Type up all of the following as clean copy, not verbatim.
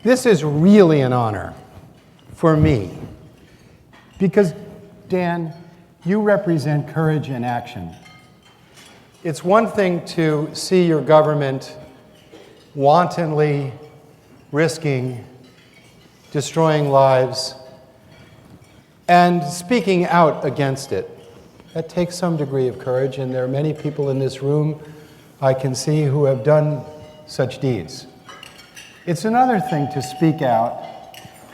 This is really an honor for me because, Dan, you represent courage in action. It's one thing to see your government wantonly risking destroying lives and speaking out against it. That takes some degree of courage, and there are many people in this room I can see who have done such deeds. It's another thing to speak out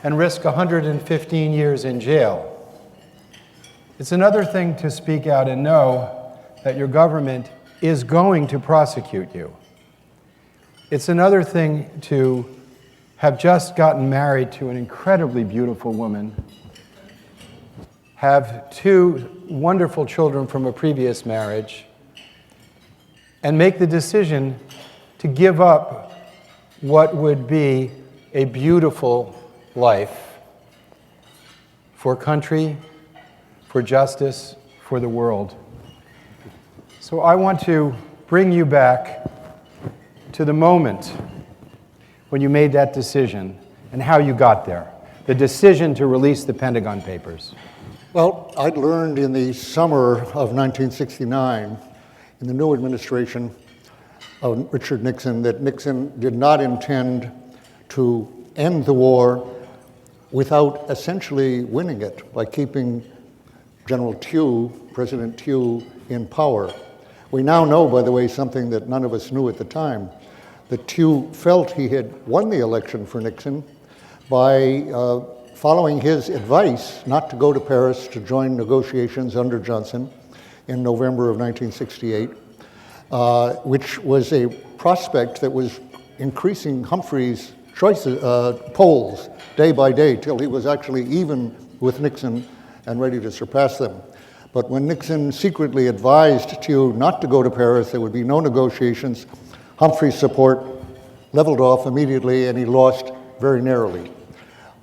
and risk 115 years in jail. It's another thing to speak out and know that your government is going to prosecute you. It's another thing to have just gotten married to an incredibly beautiful woman, have 2 wonderful children from a previous marriage, and make the decision to give up what would be a beautiful life for country, for justice, for the world. So I want to bring you back to the moment when you made that decision and how you got there, the decision to release the Pentagon Papers. Well, I'd learned in the summer of 1969, in the new administration of Richard Nixon, that Nixon did not intend to end the war without essentially winning it by keeping General Tew, President Tew, in power. We now know, by the way, something that none of us knew at the time, that Tew felt he had won the election for Nixon by following his advice not to go to Paris to join negotiations under Johnson in November of 1968, which was a prospect that was increasing Humphrey's polls day by day till he was actually even with Nixon and ready to surpass them. But when Nixon secretly advised Tew not to go to Paris, there would be no negotiations, Humphrey's support leveled off immediately and he lost very narrowly.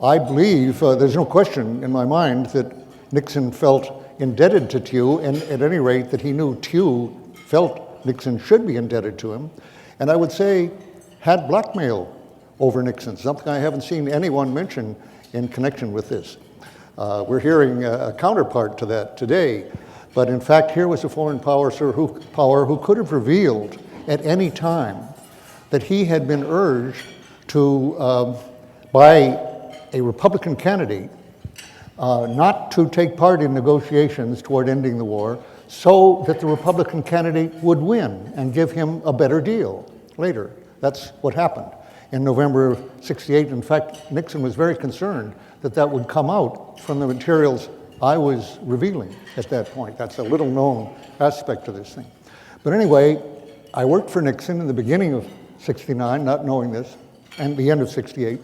I believe, there's no question in my mind, that Nixon felt indebted to Tew, and at any rate that he knew Tew felt Nixon should be indebted to him, and I would say had blackmail over Nixon, something I haven't seen anyone mention in connection with this. We're hearing a counterpart to that today, but in fact here was a foreign power who could have revealed at any time that he had been urged to, by a Republican candidate, not to take part in negotiations toward ending the war so that the Republican candidate would win and give him a better deal later. That's what happened in November of '68. In fact, Nixon was very concerned that that would come out from the materials I was revealing at that point. That's a little known aspect of this thing. But anyway, I worked for Nixon in the beginning of '69, not knowing this, and the end of '68,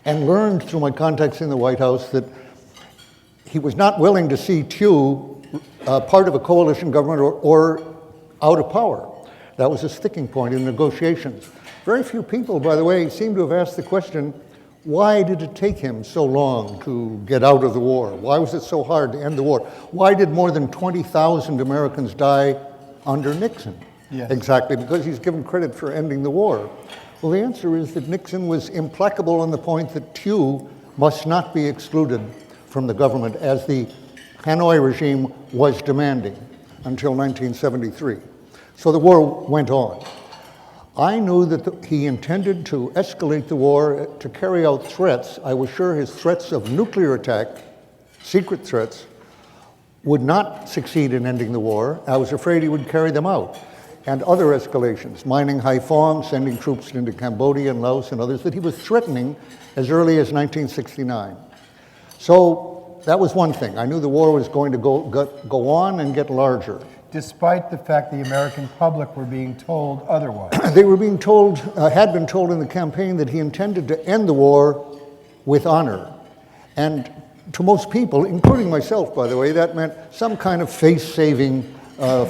and learned through my contacts in the White House that he was not willing to see Tew part of a coalition government or out of power. That was a sticking point in negotiations. Very few people, by the way, seem to have asked the question, why did it take him so long to get out of the war? Why was it so hard to end the war? Why did more than 20,000 Americans die under Nixon? Yes. Exactly, because he's given credit for ending the war. Well, the answer is that Nixon was implacable on the point that Tew must not be excluded from the government as the Hanoi regime was demanding until 1973. So the war went on. I knew that he intended to escalate the war, to carry out threats. I was sure his threats of nuclear attack, secret threats, would not succeed in ending the war. I was afraid he would carry them out. And other escalations, mining Haiphong, sending troops into Cambodia and Laos and others, that he was threatening as early as 1969. So that was one thing. I knew the war was going to go on and get larger. Despite the fact the American public were being told otherwise. They were being told, had been told in the campaign that he intended to end the war with honor. And to most people, including myself, by the way, that meant some kind of face-saving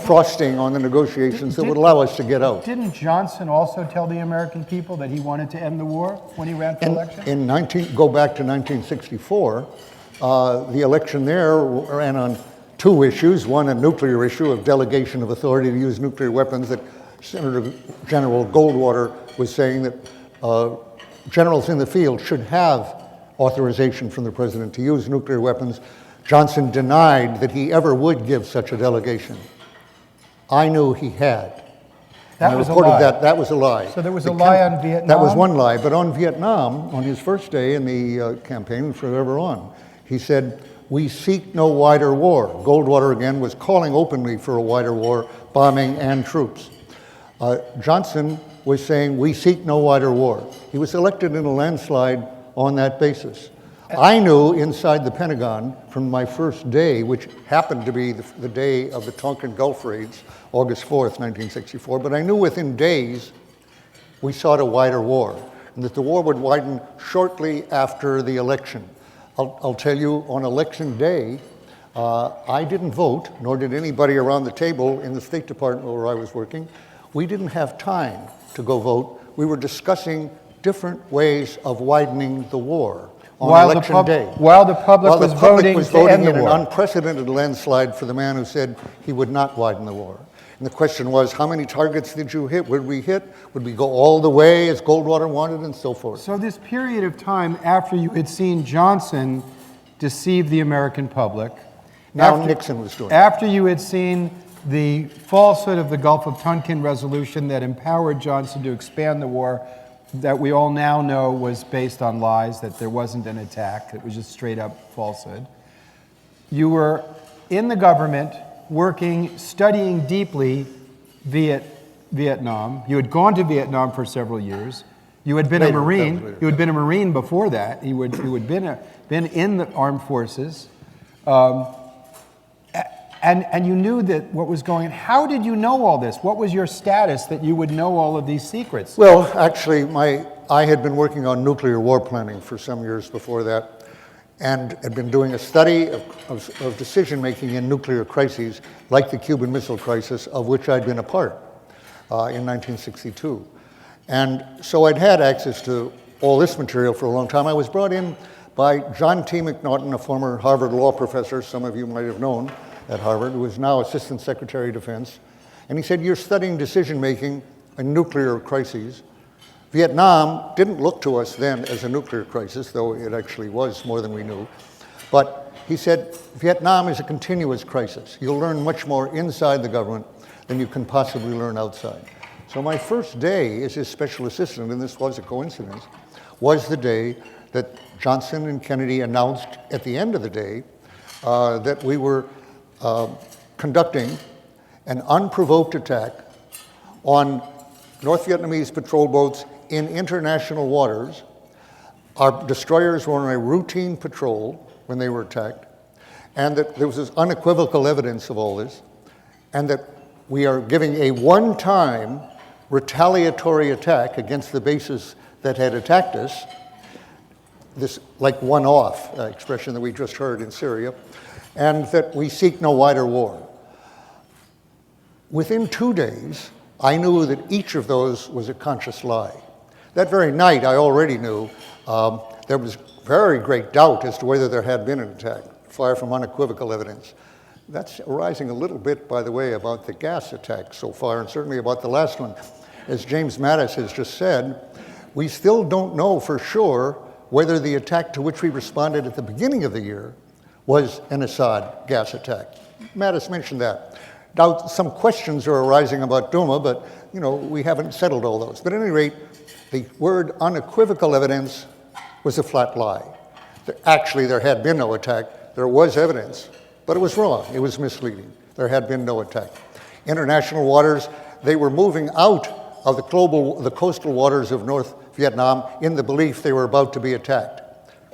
frosting on the negotiations that would allow us to get out. Didn't Johnson also tell the American people that he wanted to end the war when he ran for election? Go back to 1964, the election there ran on 2 issues. One, a nuclear issue of delegation of authority to use nuclear weapons that Senator General Goldwater was saying that generals in the field should have authorization from the president to use nuclear weapons. Johnson denied that he ever would give such a delegation. I knew he had. That and was I reported a lie. that was a lie. So there was a lie on Vietnam? That was one lie. But on Vietnam, on his first day in the campaign, forever on, he said, "We seek no wider war." Goldwater, again, was calling openly for a wider war, bombing and troops. Johnson was saying, "We seek no wider war." He was elected in a landslide on that basis. I knew inside the Pentagon from my first day, which happened to be the day of the Tonkin Gulf raids, August 4th, 1964, but I knew within days we sought a wider war, and that the war would widen shortly after the election. I'll tell you, on election day, I didn't vote, nor did anybody around the table in the State Department where I was working. We didn't have time to go vote. We were discussing different ways of widening the war on election day. While the public was voting to end the in an war. unprecedented landslide for the man who said he would not widen the war. And the question was, how many targets did you hit? Would we hit? Would we go all the way as Goldwater wanted, and so forth? So this period of time after you had seen Johnson deceive the American public. Now Nixon was doing it. After you had seen the falsehood of the Gulf of Tonkin resolution that empowered Johnson to expand the war, that we all now know was based on lies, that there wasn't an attack, it was just straight up falsehood. You were in the government, working, studying deeply Vietnam. You had gone to Vietnam for several years. You had been a Marine. You had been a Marine before that. You had been in the armed forces. And you knew that what was going on. How did you know all this? What was your status that you would know all of these secrets? Well, actually, I had been working on nuclear war planning for some years before that, and had been doing a study of decision-making in nuclear crises, like the Cuban Missile Crisis, of which I'd been a part in 1962. And so I'd had access to all this material for a long time. I was brought in by John T. McNaughton, a former Harvard law professor, some of you might have known at Harvard, who is now Assistant Secretary of Defense. And he said, "You're studying decision-making in nuclear crises." Vietnam didn't look to us then as a nuclear crisis, though it actually was more than we knew. But he said, Vietnam is a continuous crisis. You'll learn much more inside the government than you can possibly learn outside. So my first day as his special assistant, and this was a coincidence, was the day that Johnson and Kennedy announced at the end of the day that we were conducting an unprovoked attack on North Vietnamese patrol boats in international waters. Our destroyers were on a routine patrol when they were attacked, and that there was this unequivocal evidence of all this, and that we are giving a one-time retaliatory attack against the bases that had attacked us, this like one-off expression that we just heard in Syria, and that we seek no wider war. Within 2 days, I knew that each of those was a conscious lie. That very night, I already knew there was very great doubt as to whether there had been an attack, far from unequivocal evidence. That's arising a little bit, by the way, about the gas attack so far, and certainly about the last one. As James Mattis has just said, we still don't know for sure whether the attack to which we responded at the beginning of the year was an Assad gas attack. Mattis mentioned that. Now, some questions are arising about Duma, but we haven't settled all those. But at any rate, the word unequivocal evidence was a flat lie. Actually, there had been no attack. There was evidence, but it was wrong. It was misleading. There had been no attack. International waters, they were moving out of the coastal waters of North Vietnam in the belief they were about to be attacked,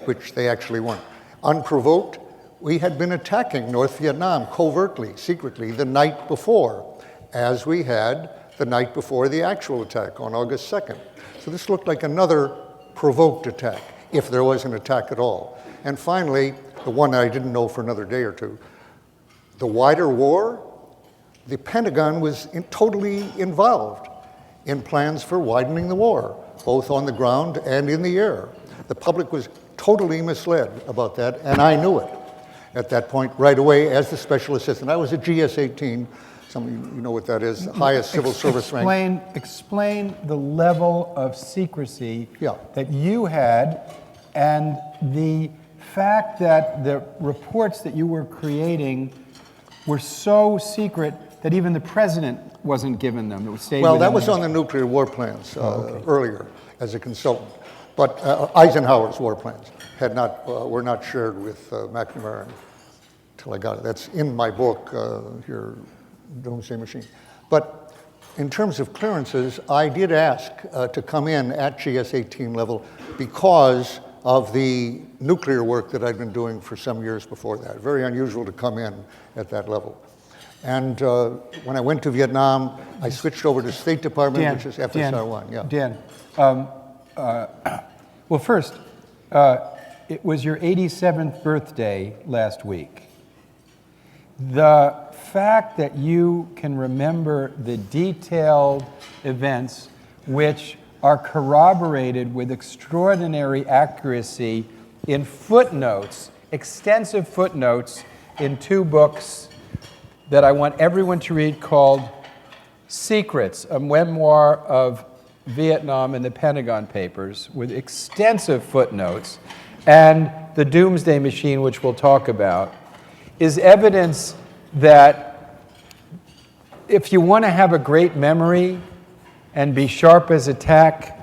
which they actually weren't. Unprovoked, we had been attacking North Vietnam covertly, secretly, the night before, as we had the night before the actual attack on August 2nd. So this looked like another provoked attack, if there was an attack at all. And finally, the one I didn't know for another day or two, the wider war, the Pentagon was totally involved in plans for widening the war, both on the ground and in the air. The public was totally misled about that, and I knew it at that point right away as the special assistant. I was a GS-18, Some of you know what that is, the highest civil service rank. Explain the level of secrecy Yeah. that you had and the fact that the reports that you were creating were so secret that even the president wasn't given them. It was stayed Well, with that him. was on the nuclear war plans earlier as a consultant. But Eisenhower's war plans were not shared with McNamara until I got it. That's in my book here, Doomsday Machine. But in terms of clearances, I did ask to come in at GS-18 level because of the nuclear work that I'd been doing for some years before that. Very unusual to come in at that level. And when I went to Vietnam, I switched over to State Department, which is FSR-1. Yeah. Dan, well, first, it was your 87th birthday last week. The fact that you can remember the detailed events which are corroborated with extraordinary accuracy in footnotes, extensive footnotes in two books that I want everyone to read called Secrets, a memoir of Vietnam and the Pentagon Papers with extensive footnotes, and The Doomsday Machine, which we'll talk about, is evidence that if you want to have a great memory and be sharp as a tack,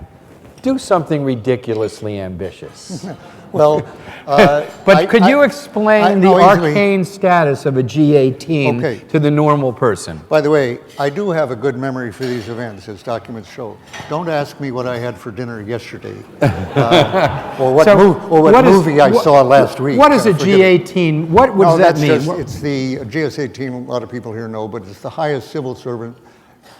do something ridiculously ambitious. Well, but could you explain the arcane status of a G18 to the normal person? By the way, I do have a good memory for these events, as documents show. Don't ask me what I had for dinner yesterday, or what movie I saw last week. What is a G18? What does that mean? It's the GS-18, a lot of people here know, but it's the highest civil servant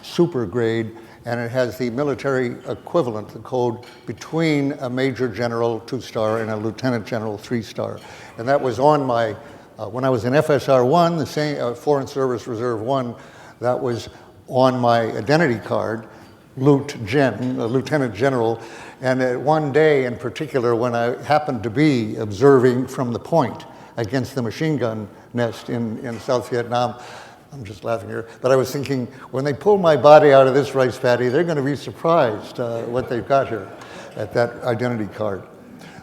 super grade, and it has the military equivalent, the code between a major general 2-star and a lieutenant general 3-star. And that was on my, when I was in FSR-1, the same Foreign Service Reserve 1, that was on my identity card, Lieutenant General. And one day in particular, when I happened to be observing from the point against the machine gun nest in South Vietnam, I'm just laughing here, but I was thinking, when they pull my body out of this rice paddy, they're going to be surprised what they've got here at that identity card.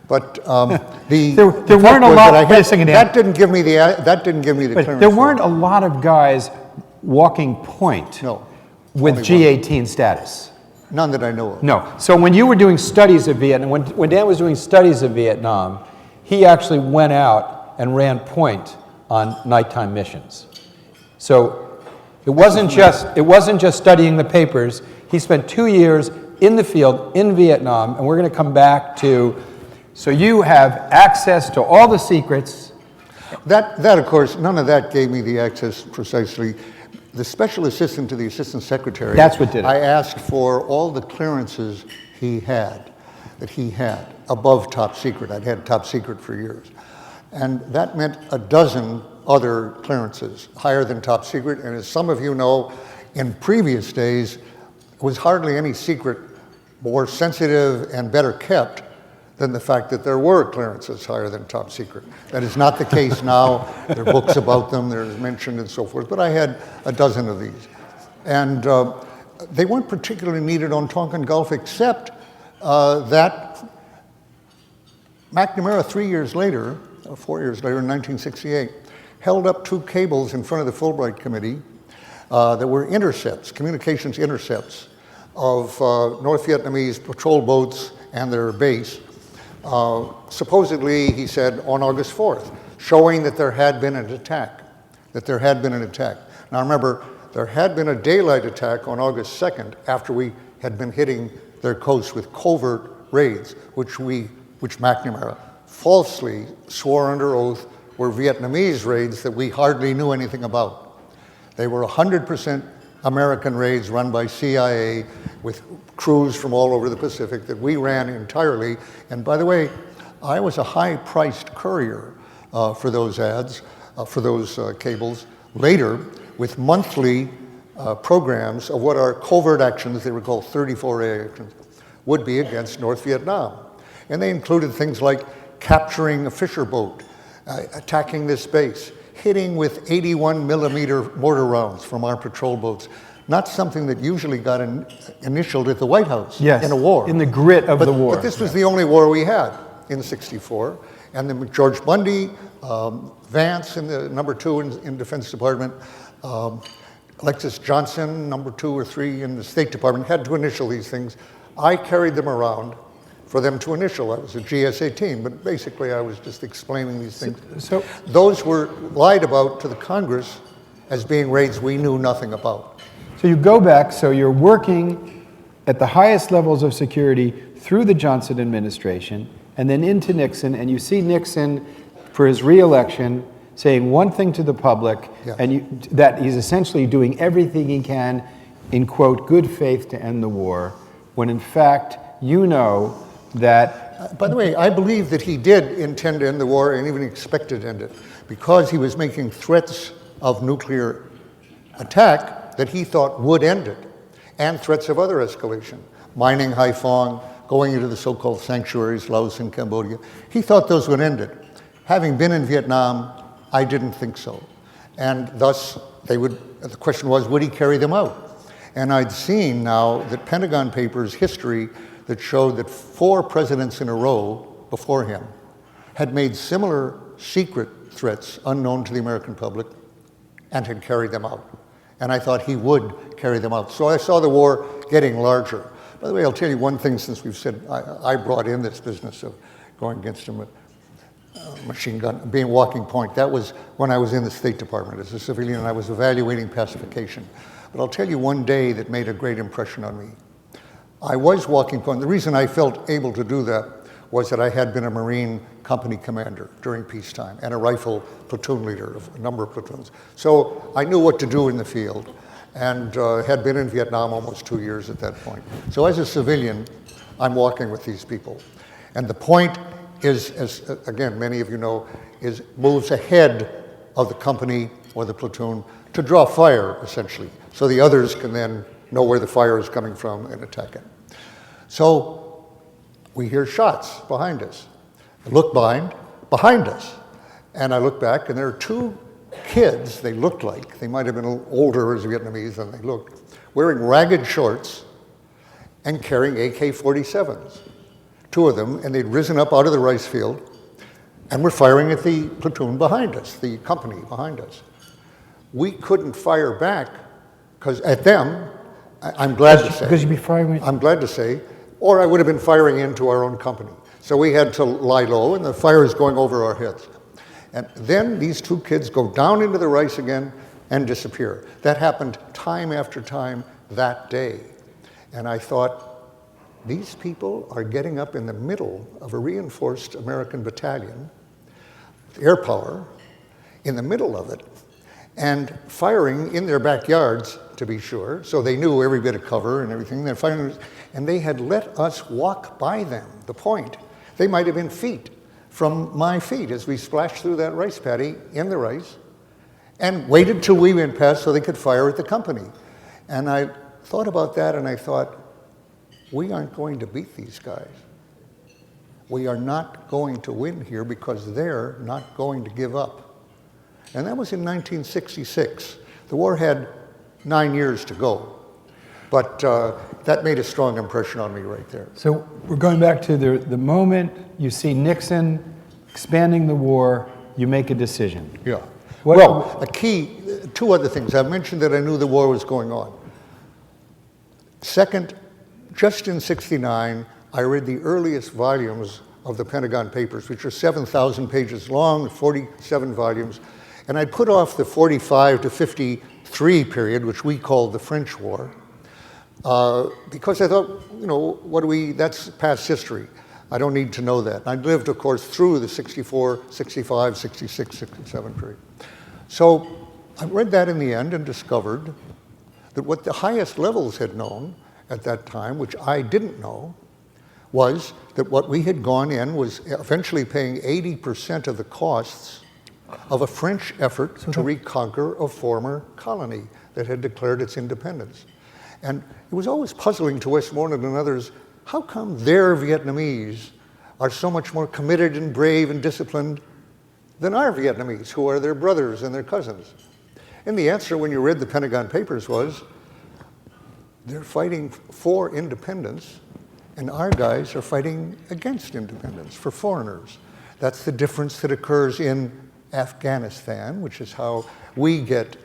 But there weren't a lot. Wait a second, Dan. That didn't give me the clearance. There weren't a lot of guys walking point with G18 status. None that I know of. No. So when you were doing studies of Vietnam, when Dan was doing studies of Vietnam, he actually went out and ran point on nighttime missions. So it wasn't just studying the papers. He spent 2 years in the field in Vietnam, and we're going to come back to. So you have access to all the secrets. That of course, none of that gave me the access precisely. The special assistant to the assistant secretary. That's what did it. I asked for all the clearances that he had above top secret. I'd had top secret for years, and that meant a dozen other clearances higher than top secret. And as some of you know, in previous days, there was hardly any secret more sensitive and better kept than the fact that there were clearances higher than top secret. That is not the case now. There are books about them, they're mentioned and so forth, but I had a dozen of these. And they weren't particularly needed on Tonkin Gulf, except that McNamara 4 years later, in 1968, held up 2 cables in front of the Fulbright Committee that were intercepts, communications intercepts of North Vietnamese patrol boats and their base, supposedly, he said, on August 4th, showing that there had been an attack, Now remember, there had been a daylight attack on August 2nd after we had been hitting their coast with covert raids, which McNamara falsely swore under oath were Vietnamese raids that we hardly knew anything about. They were 100% American raids run by CIA with crews from all over the Pacific that we ran entirely. And by the way, I was a high-priced courier for those cables. Later, with monthly programs of what are covert actions, they were called 34A actions, would be against North Vietnam. And they included things like capturing a fisher boat, attacking this base, hitting with 81 millimeter mortar rounds from our patrol boats. Not something that usually got initialed at the White House Yes, in a war. in the grit of the war. But this was the only war we had in '64. And then George Bundy, Vance in the #2 in Defense Department, Alexis Johnson, #2 or 3 in the State Department, had to initial these things. I carried them around for them to initial. I was a GS-18, but basically I was just explaining these things. So those were lied about to the Congress as being raids we knew nothing about. So you go back, so you're working at the highest levels of security through the Johnson administration and then into Nixon, and you see Nixon for his re-election saying one thing to the public, Yes. and that he's essentially doing everything he can in, quote, good faith to end the war, when in fact you know that... By the way, I believe that he did intend to end the war and even expected to end it because he was making threats of nuclear attack that he thought would end it, and threats of other escalation, mining Haiphong, going into the so-called sanctuaries, Laos and Cambodia. He thought those would end it. Having been in Vietnam, I didn't think so. And thus, the question was, would he carry them out? And I'd seen now that Pentagon Papers history that showed that 4 presidents in a row before him had made similar secret threats unknown to the American public and had carried them out. And I thought he would carry them out. So I saw the war getting larger. By the way, I'll tell you one thing, since we've said I brought in this business of going against him with machine gun, being walking point. That was when I was in the State Department as a civilian and I was evaluating pacification. But I'll tell you one day that made a great impression on me. I was walking point. The reason I felt able to do that was that I had been a Marine company commander during peacetime and a rifle platoon leader of a number of platoons. So I knew what to do in the field and had been in Vietnam almost 2 years at that point. So as a civilian, I'm walking with these people. And the point is, as again, many of you know, is moves ahead of the company or the platoon to draw fire, essentially, so the others can then know where the fire is coming from and attack it. So we hear shots behind us. I look behind us, and I look back, and there are 2 kids, they looked like, they might have been a little older as Vietnamese than they looked, wearing ragged shorts and carrying AK-47s. 2 of them, and they'd risen up out of the rice field and were firing at the platoon behind us, the company behind us. We couldn't fire back because at them, I'm glad to say. Because you'd be firing... I'm glad to say, or I would have been firing into our own company. So we had to lie low, and the fire is going over our heads. And then these 2 kids go down into the rice again and disappear. That happened time after time that day. And I thought, these people are getting up in the middle of a reinforced American battalion, air power, in the middle of it, and firing in their backyards, to be sure, so they knew every bit of cover and everything. They're firing, and they had let us walk by them, the point. They might have been feet from my feet as we splashed through that rice paddy in the rice, and waited till we went past so they could fire at the company. And I thought about that, and I thought, we aren't going to beat these guys. We are not going to win here because they're not going to give up. And that was in 1966. The war had 9 years to go. But that made a strong impression on me right there. So we're going back to the moment you see Nixon expanding the war, you make a decision. Yeah. A key, 2 other things. I mentioned that I knew the war was going on. Second, just in '69, I read the earliest volumes of the Pentagon Papers, which are 7,000 pages long, 47 volumes. And I put off the 45 to 53 period, which we called the French War, because I thought, you know, that's past history. I don't need to know that. I lived, of course, through the 64, 65, 66, 67 period. So I read that in the end and discovered that what the highest levels had known at that time, which I didn't know, was that what we had gone in was eventually paying 80% of the costs of a French effort to reconquer a former colony that had declared its independence. And it was always puzzling to Westmoreland and others, how come their Vietnamese are so much more committed and brave and disciplined than our Vietnamese, who are their brothers and their cousins? And the answer, when you read the Pentagon Papers, was they're fighting for independence, and our guys are fighting against independence, for foreigners. That's the difference that occurs in Afghanistan, which is how we get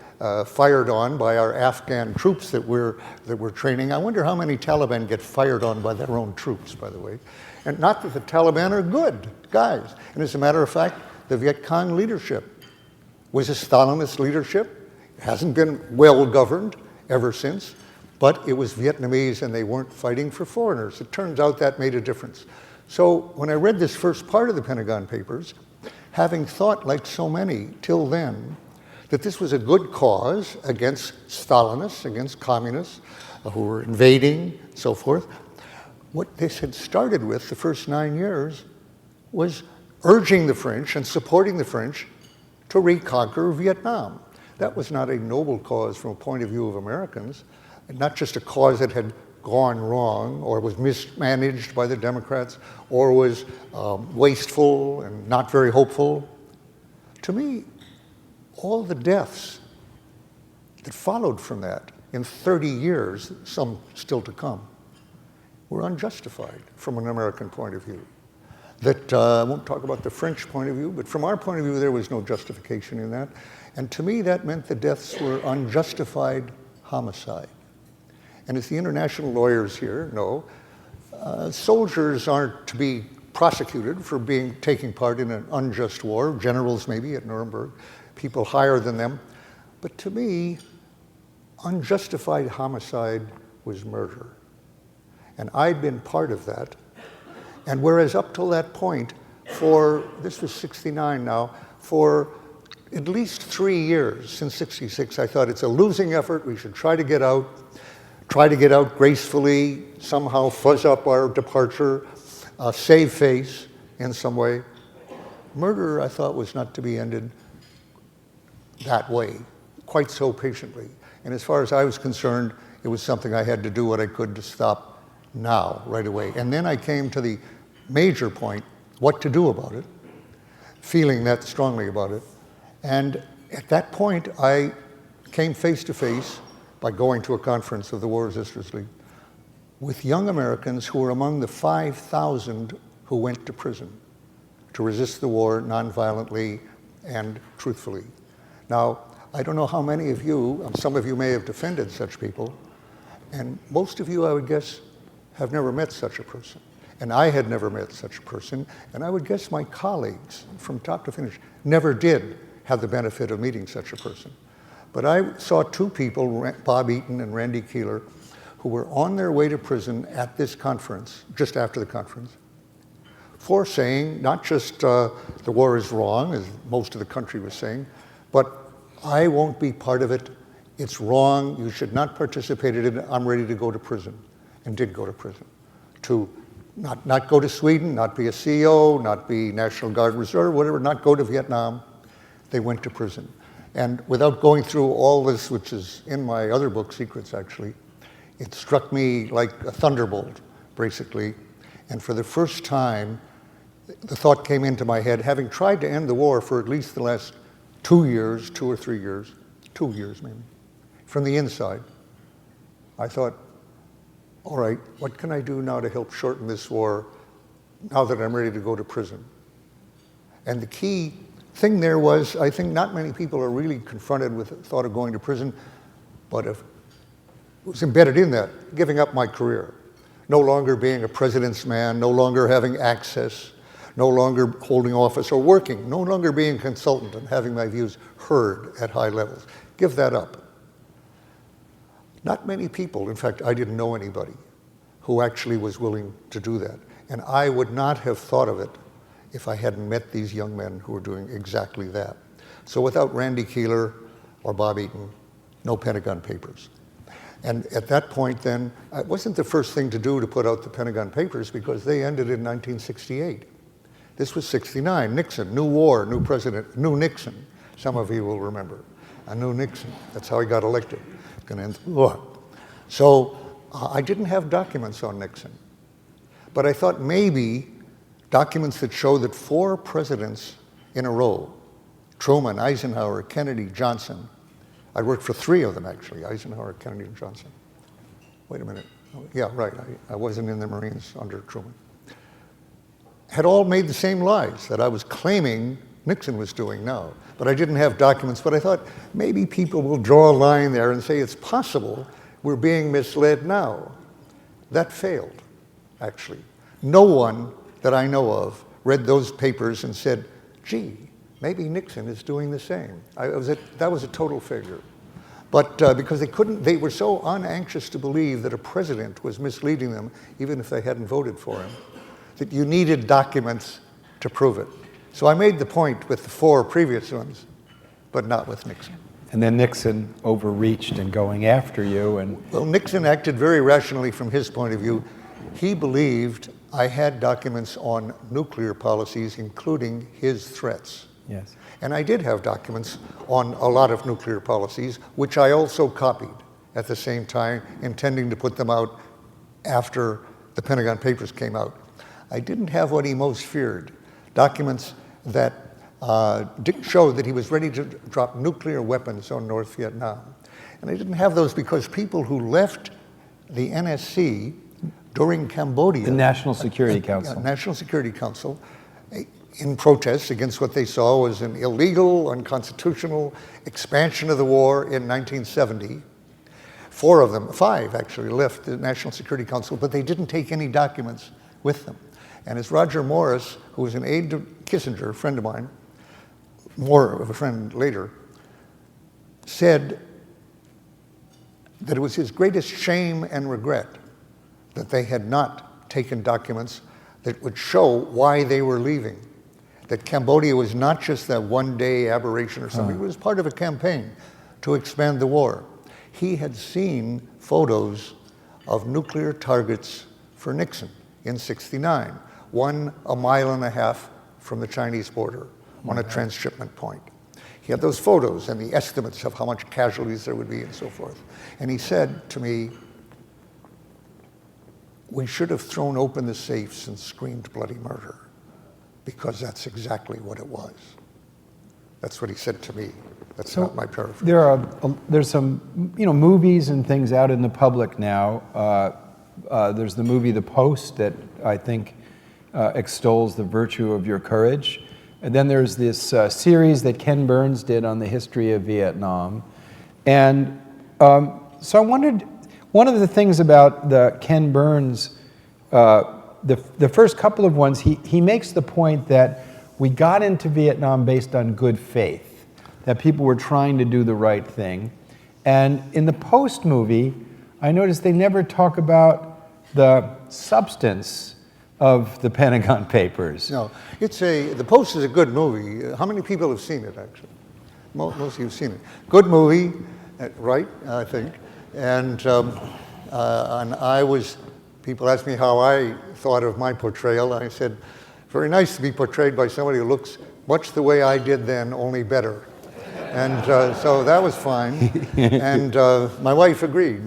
fired on by our Afghan troops that we're training. I wonder how many Taliban get fired on by their own troops, by the way. And not that the Taliban are good guys. And as a matter of fact, the Viet Cong leadership was a Stalinist leadership. It hasn't been well governed ever since, but it was Vietnamese and they weren't fighting for foreigners. It turns out that made a difference. So when I read this first part of the Pentagon Papers, having thought, like so many till then, that this was a good cause against Stalinists, against communists who were invading, and so forth, what this had started with the first 9 years was urging the French and supporting the French to reconquer Vietnam. That was not a noble cause from a point of view of Americans, and not just a cause that had gone wrong or was mismanaged by the Democrats or was wasteful and not very hopeful. To me, all the deaths that followed from that in 30 years, some still to come, were unjustified from an American point of view. That I won't talk about the French point of view, but from our point of view, there was no justification in that. And to me, that meant the deaths were unjustified homicide. And as the international lawyers here know, soldiers aren't to be prosecuted for taking part in an unjust war, generals maybe at Nuremberg, people higher than them. But to me, unjustified homicide was murder. And I'd been part of that. And whereas up till that point, this was 69 now, for at least 3 years since 66, I thought it's a losing effort, we should try to get out gracefully, somehow fuzz up our departure, save face in some way. Murder, I thought, was not to be ended that way, quite so patiently. And as far as I was concerned, it was something I had to do what I could to stop now, right away. And then I came to the major point, what to do about it, feeling that strongly about it. And at that point, I came face to face, by going to a conference of the War Resisters League, with young Americans who were among the 5,000 who went to prison to resist the war nonviolently and truthfully. Now, I don't know how many of you, some of you may have defended such people, and most of you, I would guess, have never met such a person. And I had never met such a person, and I would guess my colleagues, from top to finish, never did have the benefit of meeting such a person. But I saw two people, Bob Eaton and Randy Keeler, who were on their way to prison at this conference, just after the conference, for saying, not just the war is wrong, as most of the country was saying, but I won't be part of it, it's wrong, you should not participate in it, I'm ready to go to prison, and did go to prison. To not go to Sweden, not be a CO, not be National Guard Reserve, whatever, not go to Vietnam, they went to prison. And without going through all this, which is in my other book, Secrets, actually, it struck me like a thunderbolt, basically. And for the first time, the thought came into my head, having tried to end the war for at least the last 2 years, 2 or 3 years, 2 years maybe, from the inside, I thought, all right, what can I do now to help shorten this war now that I'm ready to go to prison? And the key thing there was, I think not many people are really confronted with the thought of going to prison, but it was embedded in that, giving up my career, no longer being a president's man, no longer having access, no longer holding office or working, no longer being a consultant and having my views heard at high levels. Give that up. Not many people, in fact, I didn't know anybody who actually was willing to do that. And I would not have thought of it if I hadn't met these young men who were doing exactly that. So without Randy Keeler or Bob Eaton, no Pentagon Papers. And at that point then, it wasn't the first thing to do to put out the Pentagon Papers because they ended in 1968. This was 69, Nixon, new war, new president, new Nixon. Some of you will remember, a new Nixon. That's how he got elected. Gonna end the war. So I didn't have documents on Nixon, but I thought maybe documents that show that 4 presidents in a row Truman, Eisenhower, Kennedy, Johnson. I worked for 3 of them, actually, Eisenhower, Kennedy, and Johnson. Wait a minute. Yeah, right, I wasn't in the Marines under Truman. Had all made the same lies that I was claiming Nixon was doing now. But I didn't have documents, but I thought maybe people will draw a line there and say it's possible we're being misled now. That failed, actually. No one that I know of read those papers and said, gee, maybe Nixon is doing the same. That was a total failure. But because they were so unanxious to believe that a president was misleading them, even if they hadn't voted for him, that you needed documents to prove it. So I made the point with the 4 previous ones, but not with Nixon. And then Nixon overreached in going after you. Well, Nixon acted very rationally from his point of view. He believed I had documents on nuclear policies, including his threats. Yes. And I did have documents on a lot of nuclear policies, which I also copied at the same time, intending to put them out after the Pentagon Papers came out. I didn't have what he most feared, documents that showed that he was ready to drop nuclear weapons on North Vietnam. And I didn't have those because people who left the NSC during Cambodia— the National Security Council. National Security Council, in protest against what they saw was an illegal, unconstitutional expansion of the war in 1970. 4 of them, 5 actually, left the National Security Council, but they didn't take any documents with them. And as Roger Morris, who was an aide to Kissinger, a friend of mine, more of a friend later, said that it was his greatest shame and regret that they had not taken documents that would show why they were leaving. That Cambodia was not just that one-day aberration or something, it was part of a campaign to expand the war. He had seen photos of nuclear targets for Nixon in '69, 1.5 miles from the Chinese border on a transshipment point. He had those photos and the estimates of how much casualties there would be and so forth. And he said to me, we should have thrown open the safes and screamed bloody murder, because that's exactly what it was. That's what he said to me. That's not my paraphrase. There's some, movies and things out in the public now. There's the movie The Post that I think extols the virtue of your courage. And then there's this series that Ken Burns did on the history of Vietnam. And so I wondered, one of the things about the Ken Burns, the first couple of ones, he makes the point that we got into Vietnam based on good faith, that people were trying to do the right thing. And in the Post movie, I noticed they never talk about the substance of the Pentagon Papers. No, The Post is a good movie. How many people have seen it, actually? Most of you have seen it. Good movie, right, I think. And people asked me how I thought of my portrayal. I said, very nice to be portrayed by somebody who looks much the way I did then, only better. And so that was fine. And my wife agreed.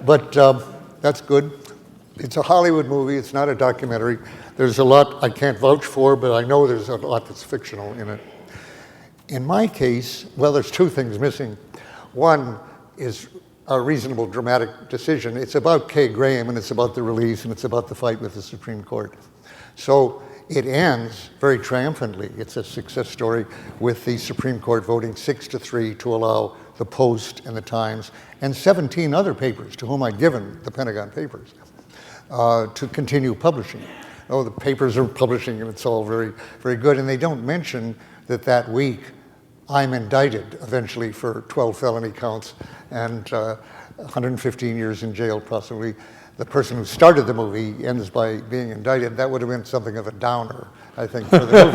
But that's good. It's a Hollywood movie. It's not a documentary. There's a lot I can't vouch for, but I know there's a lot that's fictional in it. In my case, well, there's 2 things missing. One is a reasonable dramatic decision. It's about Kay Graham, and it's about the release, and it's about the fight with the Supreme Court. So it ends very triumphantly. It's a success story with the Supreme Court voting 6-3 to allow the Post and the Times and 17 other papers to whom I'd given the Pentagon Papers to continue publishing. Oh, the papers are publishing, and it's all very, very good. And they don't mention that week I'm indicted eventually for 12 felony counts and 115 years in jail, possibly. The person who started the movie ends by being indicted. That would have been something of a downer, I think, for the movie.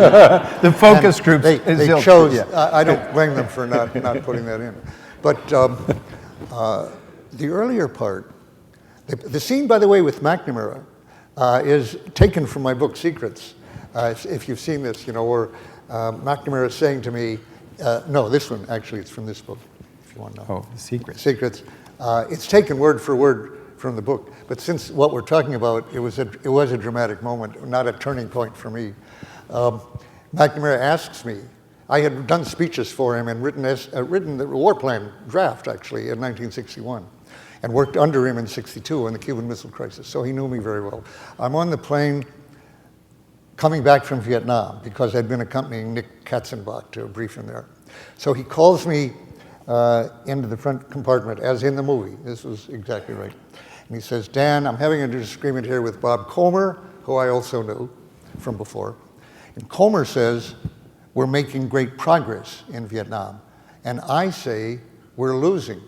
The focus group. They chose. Yeah. I don't blame them for not putting that in. But the earlier part, the scene, by the way, with McNamara is taken from my book Secrets. If you've seen this, where McNamara is saying to me, no, this one actually, it's from this book. If you want to know. Oh, Secrets. Secrets. It's taken word for word from the book, but since what we're talking about, it was a dramatic moment, not a turning point for me. McNamara asks me, I had done speeches for him and written the war plan draft, actually, in 1961, and worked under him in 62 in the Cuban Missile Crisis, so he knew me very well. I'm on the plane coming back from Vietnam because I'd been accompanying Nick Katzenbach to brief him there. So he calls me into the front compartment, as in the movie. This was exactly right. And he says, Dan, I'm having a disagreement here with Bob Comer, who I also knew from before. And Comer says, we're making great progress in Vietnam. And I say, we're losing.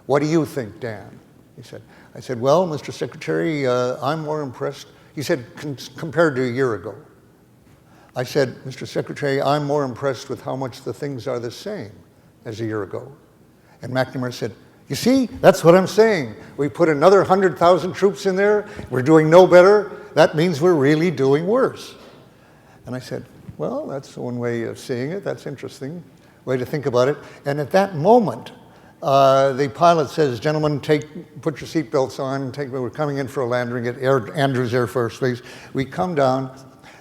What do you think, Dan? He said. I said, well, Mr. Secretary, I'm more impressed. He said, compared to a year ago. I said, Mr. Secretary, I'm more impressed with how much the things are the same as a year ago. And McNamara said, you see, that's what I'm saying. We put another 100,000 troops in there. We're doing no better. That means we're really doing worse. And I said, well, that's one way of seeing it. That's interesting way to think about it. And at that moment, the pilot says, gentlemen, put your seatbelts on. We're coming in for a landing at Andrews Air Force Base. We come down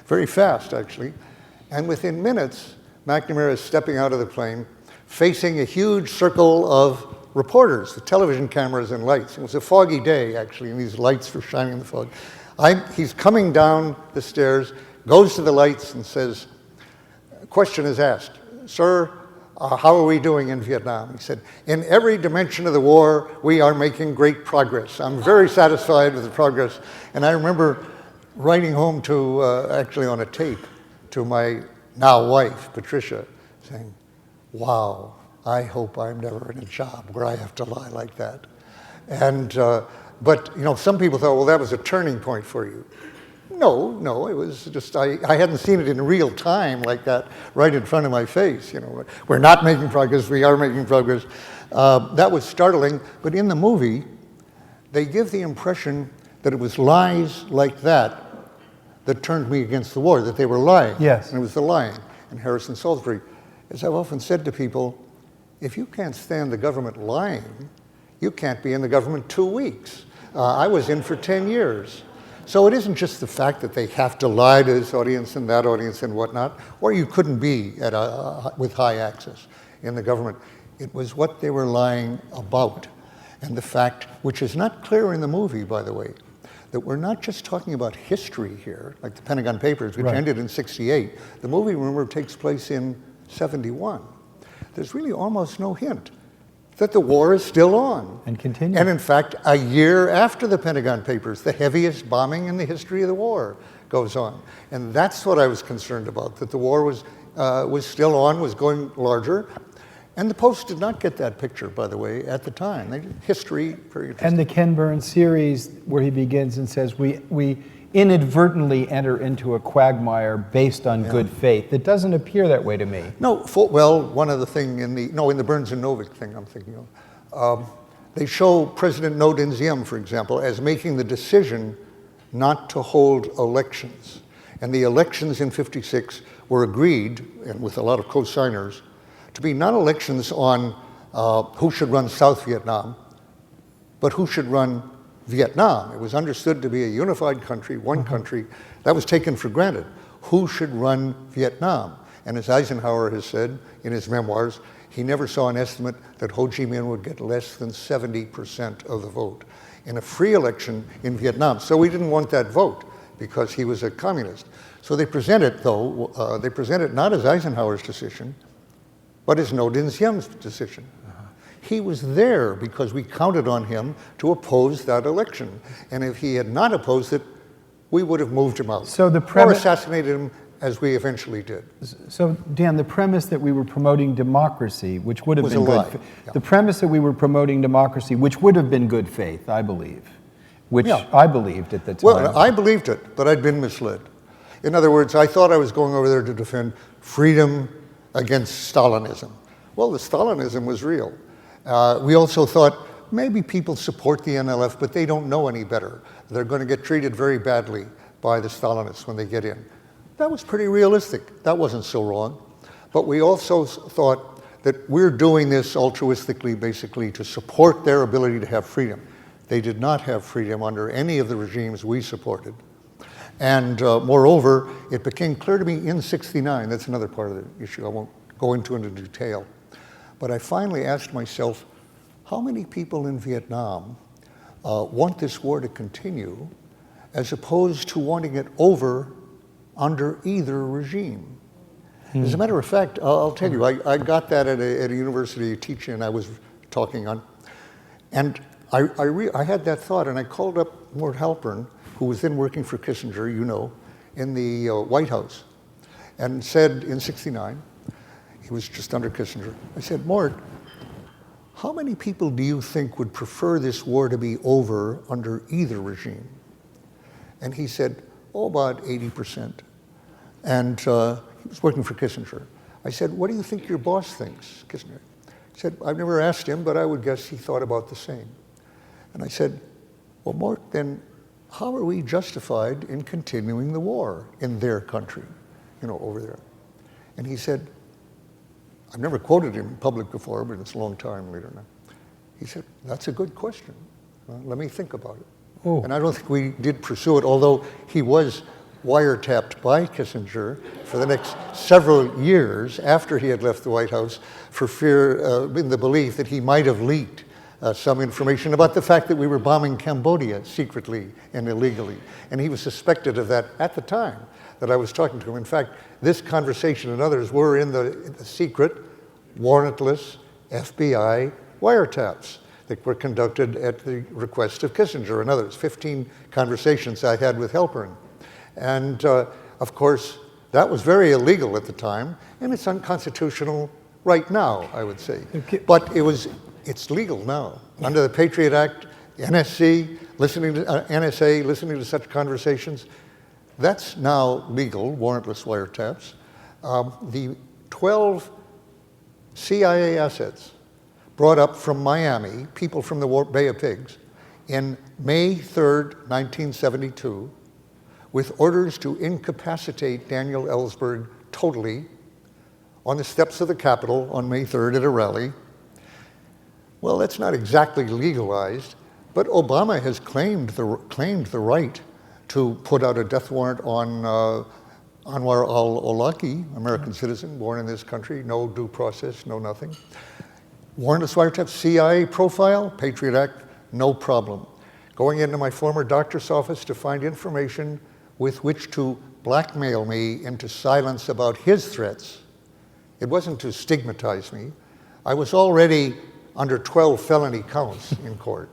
very fast, actually. And within minutes, McNamara is stepping out of the plane, facing a huge circle of reporters, the television cameras and lights. It was a foggy day, actually, and these lights were shining in the fog. He's coming down the stairs, goes to the lights and says, a question is asked, sir, how are we doing in Vietnam? He said, in every dimension of the war, we are making great progress. I'm very satisfied with the progress. And I remember writing home to, actually on a tape, to my now wife, Patricia, saying, wow, I hope I'm never in a job where I have to lie like that. And, but, you know, some people thought, well, that was a turning point for you. No, it was just, I hadn't seen it in real time like that right in front of my face. You know, we're not making progress, we are making progress. That was startling, but in the movie, they give the impression that it was lies like that that turned me against the war, that they were lying. Yes. And it was the lying. And Harrison Salisbury, as I've often said to people, if you can't stand the government lying, you can't be in the government 2 weeks. I was in for 10 years. So it isn't just the fact that they have to lie to this audience and that audience and whatnot, or you couldn't be with high access in the government. It was what they were lying about. And the fact, which is not clear in the movie, by the way, that we're not just talking about history here, like the Pentagon Papers, which ended in 68. The movie, remember, takes place in 71. There's really almost no hint that the war is still on. And continues. And in fact, a year after the Pentagon Papers, the heaviest bombing in the history of the war goes on. And that's what I was concerned about, that the war was still on, was going larger. And the Post did not get that picture, by the way, at the time. History, very interesting. And the Ken Burns series, where he begins and says, we inadvertently enter into a quagmire based on good faith. It doesn't appear that way to me. No, well, one other thing in the Burns and Novick thing I'm thinking of, they show President No Dinh Diem, for example, as making the decision not to hold elections. And the elections in '56 were agreed, and with a lot of co-signers, to be not elections on who should run South Vietnam, but who should run Vietnam. It was understood to be a unified country, one country. That was taken for granted. Who should run Vietnam? And as Eisenhower has said in his memoirs, he never saw an estimate that Ho Chi Minh would get less than 70% of the vote in a free election in Vietnam. So he didn't want that vote because he was a communist. So they present it, though, they present it not as Eisenhower's decision, but as No Dinh Diem's decision. He was there because we counted on him to oppose that election. And if he had not opposed it, we would have moved him out. So the or assassinated him, as we eventually did. So, Dan, the premise that we were promoting democracy, which would have Was been a good, lie. the premise that we were promoting democracy, which would have been good faith, I believe, which I believed at the time. Well, I believed it, but I'd been misled. In other words, I thought I was going over there to defend freedom against Stalinism. Well, the Stalinism was real. We also thought maybe people support the NLF, but they don't know any better. They're going to get treated very badly by the Stalinists when they get in. That was pretty realistic. That wasn't so wrong. But we also thought that we're doing this altruistically, basically, to support their ability to have freedom. They did not have freedom under any of the regimes we supported. And moreover, it became clear to me in '69, that's another part of the issue I won't go into detail, but I finally asked myself, how many people in Vietnam want this war to continue as opposed to wanting it over under either regime? As a matter of fact, I'll tell you, I got that at a university teaching I was talking on, and I had that thought, and I called up Lord Halpern, who was then working for Kissinger, you know, in the White House, and said in '69, he was just under Kissinger, I said, Mort, how many people do you think would prefer this war to be over under either regime? And he said, oh, about 80%. And he was working for Kissinger. I said, what do you think your boss thinks, Kissinger? He said, I've never asked him, but I would guess he thought about the same. And I said, well, Mort, then how are we justified in continuing the war in their country, you know, over there? And he said, I've never quoted him in public before, but it's a long time later now. He said, that's a good question. Let me think about it. Oh. And I don't think we did pursue it, although he was wiretapped by Kissinger for the next several years after he had left the White House for fear, in the belief that he might have leaked some information about the fact that we were bombing Cambodia secretly and illegally. And he was suspected of that at the time that I was talking to him. In fact, this conversation and others were in the secret, warrantless FBI wiretaps that were conducted at the request of Kissinger and others, 15 conversations I had with Halpern. And of course, that was very illegal at the time, and it's unconstitutional right now, I would say. Okay. But it's legal now. Under the Patriot Act, NSA, listening to such conversations, that's now legal, warrantless wiretaps. The 12 CIA assets brought up from Miami, people from the Bay of Pigs, in May 3rd, 1972, with orders to incapacitate Daniel Ellsberg totally on the steps of the Capitol on May 3rd at a rally. Well, that's not exactly legalized, but Obama has claimed the right to put out a death warrant on Anwar al-Awlaki, American citizen, born in this country, no due process, no nothing. Warrantless wiretap, CIA profile, Patriot Act, no problem. Going into my former doctor's office to find information with which to blackmail me into silence about his threats. It wasn't to stigmatize me. I was already under 12 felony counts in court,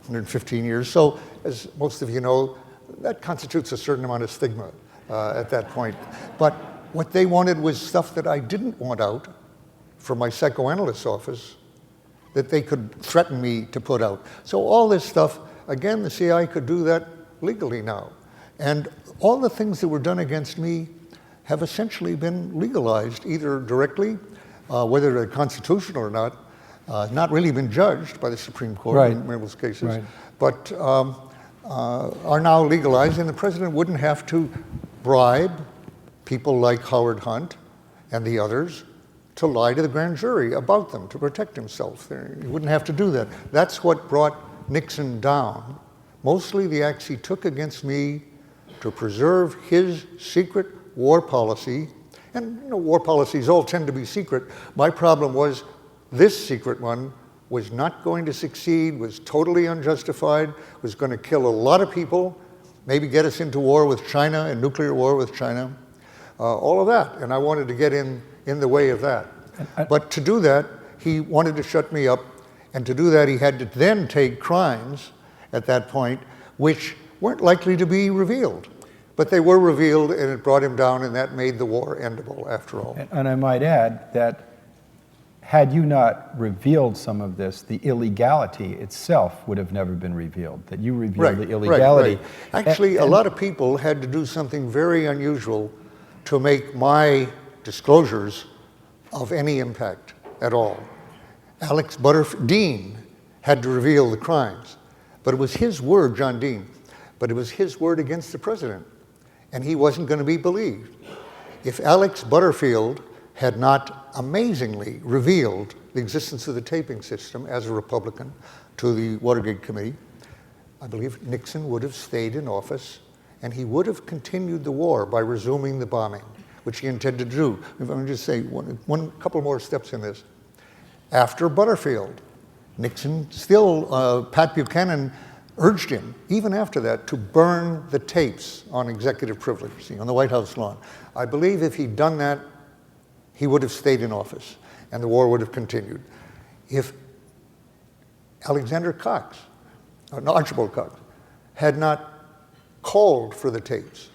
115 years. So, as most of you know, that constitutes a certain amount of stigma at that point. But what they wanted was stuff that I didn't want out from my psychoanalyst's office that they could threaten me to put out. So all this stuff, again, the CIA could do that legally now. And all the things that were done against me have essentially been legalized, either directly, whether they're constitutional or not really been judged by the Supreme Court in most cases, but are now legalized, and the president wouldn't have to bribe people like Howard Hunt and the others to lie to the grand jury about them to protect himself. He wouldn't have to do that. That's what brought Nixon down. Mostly the acts he took against me to preserve his secret war policy. And you know, war policies all tend to be secret. My problem was this secret one was not going to succeed, was totally unjustified, was going to kill a lot of people, maybe get us into war with China and nuclear war with China, all of that. And I wanted to get in the way of that. But to do that, he wanted to shut me up. And to do that, he had to then take crimes at that point, which weren't likely to be revealed. But they were revealed, and it brought him down, and that made the war endable, after all. And I might add that had you not revealed some of this, the illegality itself would have never been revealed, that you revealed the illegality. Right. Actually, a lot of people had to do something very unusual to make my disclosures of any impact at all. Alex Dean had to reveal the crimes, but it was his word, John Dean, but it was his word against the president, and he wasn't going to be believed. If Alex Butterfield had not amazingly revealed the existence of the taping system as a Republican to the Watergate Committee, I believe Nixon would have stayed in office, and he would have continued the war by resuming the bombing, which he intended to do. If I can just say one couple more steps in this. After Butterfield, Nixon still, Pat Buchanan urged him, even after that, to burn the tapes on executive privilege on the White House lawn. I believe if he'd done that, he would have stayed in office, and the war would have continued. If Archibald Cox, had not called for the tapes,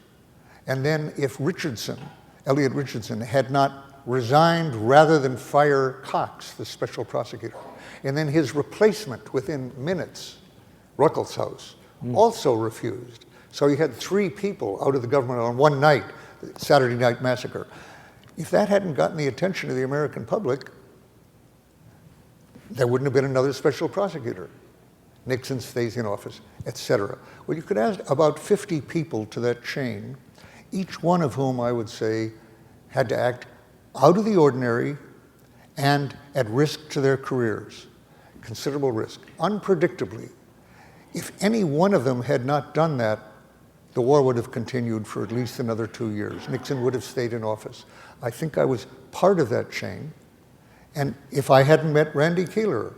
and then if Elliot Richardson, had not resigned rather than fire Cox, the special prosecutor, and then his replacement within minutes, Ruckelshaus, also refused. So you had 3 people out of the government on one night, Saturday Night Massacre. If that hadn't gotten the attention of the American public, there wouldn't have been another special prosecutor. Nixon stays in office, etc. Well, you could add about 50 people to that chain, each one of whom I would say had to act out of the ordinary and at risk to their careers, considerable risk, unpredictably. If any one of them had not done that, the war would have continued for at least another 2 years. Nixon would have stayed in office. I think I was part of that chain, and if I hadn't met Randy Keeler,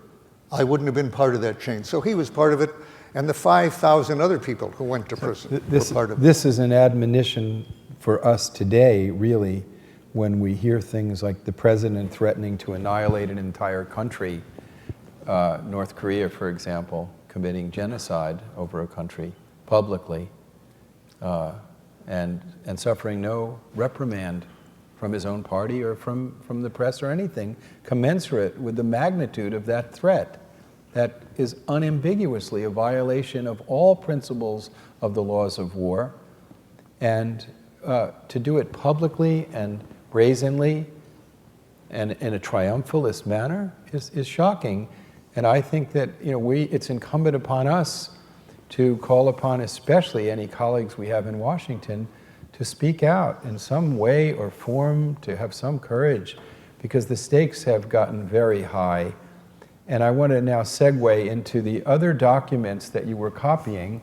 I wouldn't have been part of that chain. So he was part of it, and the 5,000 other people who went to prison were part of it. This is an admonition for us today, really, when we hear things like the president threatening to annihilate an entire country, North Korea, for example, committing genocide over a country publicly, and suffering no reprimand from his own party or from the press or anything commensurate with the magnitude of that threat. That is unambiguously a violation of all principles of the laws of war. And to do it publicly and brazenly and in a triumphalist manner is shocking. And I think that it's incumbent upon us to call upon especially any colleagues we have in Washington to speak out in some way or form, to have some courage, because the stakes have gotten very high. And I want to now segue into the other documents that you were copying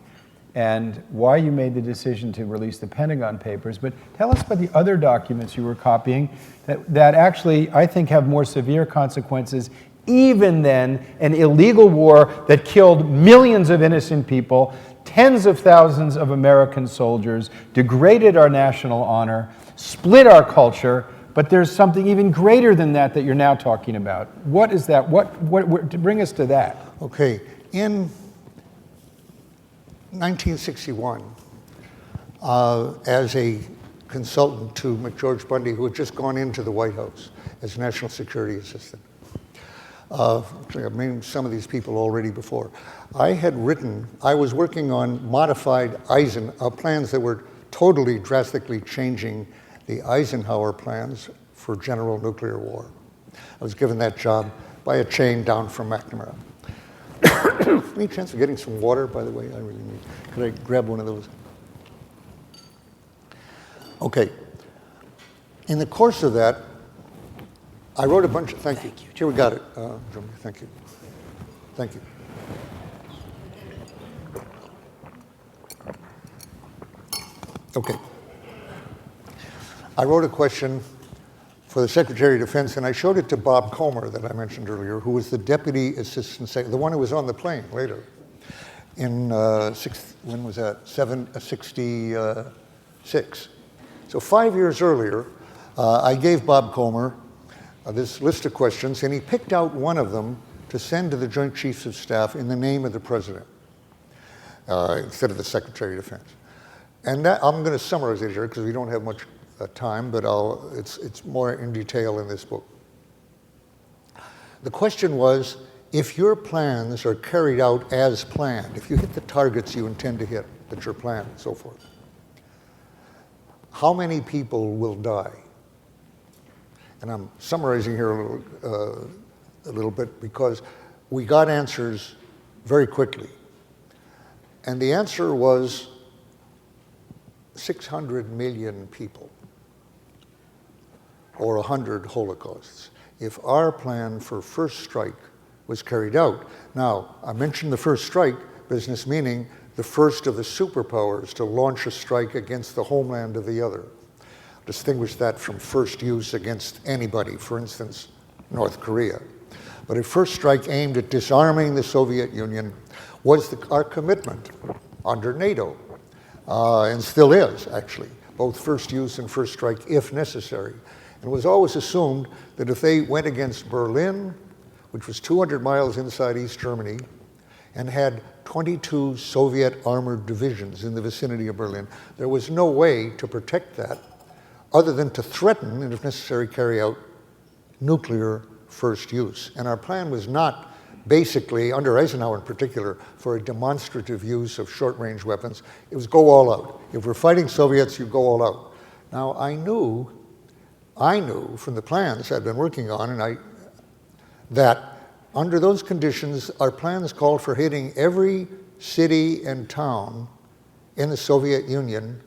and why you made the decision to release the Pentagon Papers. But tell us about the other documents you were copying that actually, I think, have more severe consequences even than an illegal war that killed millions of innocent people, tens of thousands of American soldiers, degraded our national honor, split our culture, but there's something even greater than that you're now talking about. What is that? Bring us to that. Okay, in 1961, as a consultant to McGeorge Bundy, who had just gone into the White House as National Security Assistant, actually, I've named some of these people already before. I was working on modified plans that were totally drastically changing the Eisenhower plans for general nuclear war. I was given that job by a chain down from McNamara. Any chance of getting some water, by the way? I really need. Could I grab one of those? Okay. In the course of that, I wrote a bunch of, thank you. Here, we got it. Thank you. Thank you. Okay. I wrote a question for the Secretary of Defense, and I showed it to Bob Comer that I mentioned earlier, who was the Deputy Assistant Secretary, the one who was on the plane later, in, when was that? 66. So 5 years earlier, I gave Bob Comer this list of questions, and he picked out one of them to send to the Joint Chiefs of Staff in the name of the President, instead of the Secretary of Defense. And that, I'm going to summarize it here because we don't have much time, but it's more in detail in this book. The question was, if your plans are carried out as planned, if you hit the targets you intend to hit, that you're planned and so forth, how many people will die? And I'm summarizing here a little bit because we got answers very quickly. And the answer was 600 million people, or 100 Holocausts, if our plan for first strike was carried out. Now, I mentioned the first strike business, meaning the first of the superpowers to launch a strike against the homeland of the other. Distinguish that from first use against anybody, for instance, North Korea. But a first strike aimed at disarming the Soviet Union was our commitment under NATO, and still is, actually, both first use and first strike if necessary. And it was always assumed that if they went against Berlin, which was 200 miles inside East Germany, and had 22 Soviet armored divisions in the vicinity of Berlin, there was no way to protect that other than to threaten, and if necessary, carry out nuclear first use. And our plan was not basically, under Eisenhower in particular, for a demonstrative use of short-range weapons. It was go all out. If we're fighting Soviets, you go all out. Now, I knew from the plans I'd been working on, that under those conditions, our plans called for hitting every city and town in the Soviet Union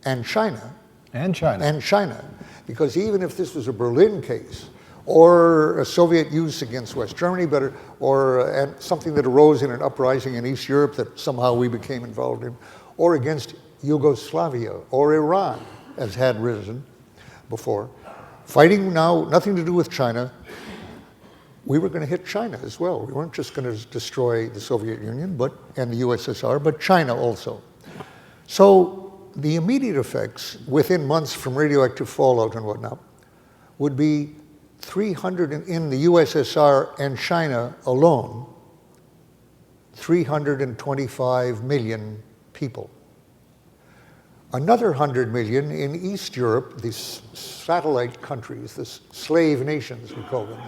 and China. And China. Because even if this was a Berlin case, or a Soviet use against West Germany, or something that arose in an uprising in East Europe that somehow we became involved in, or against Yugoslavia or Iran, as had risen before. Fighting now, nothing to do with China. We were going to hit China as well. We weren't just going to destroy the Soviet Union and the USSR, but China also. So the immediate effects within months from radioactive fallout and whatnot would be 300 in the USSR and China alone, 325 million people. Another 100 million in East Europe, these satellite countries, the slave nations, we call them.